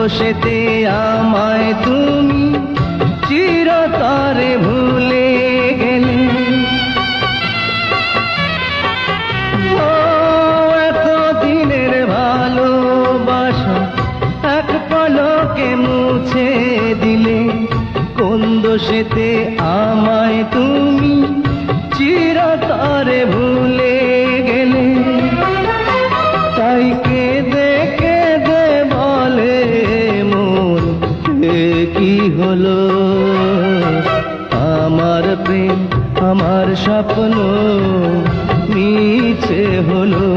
দোষেতে আমায় তুমি চিরতরে ভুলে গেলে। ও এতদিনের ভালোবাসা এক পলকে মুছে দিলে। কোন দোষেতে আমায় তুমি চিরতরে ভুলে গেলে। তাই কেঁদে কেঁদে বলে মন কি হলো, আমার প্রেম আমার স্বপ্ন মিছে হলো।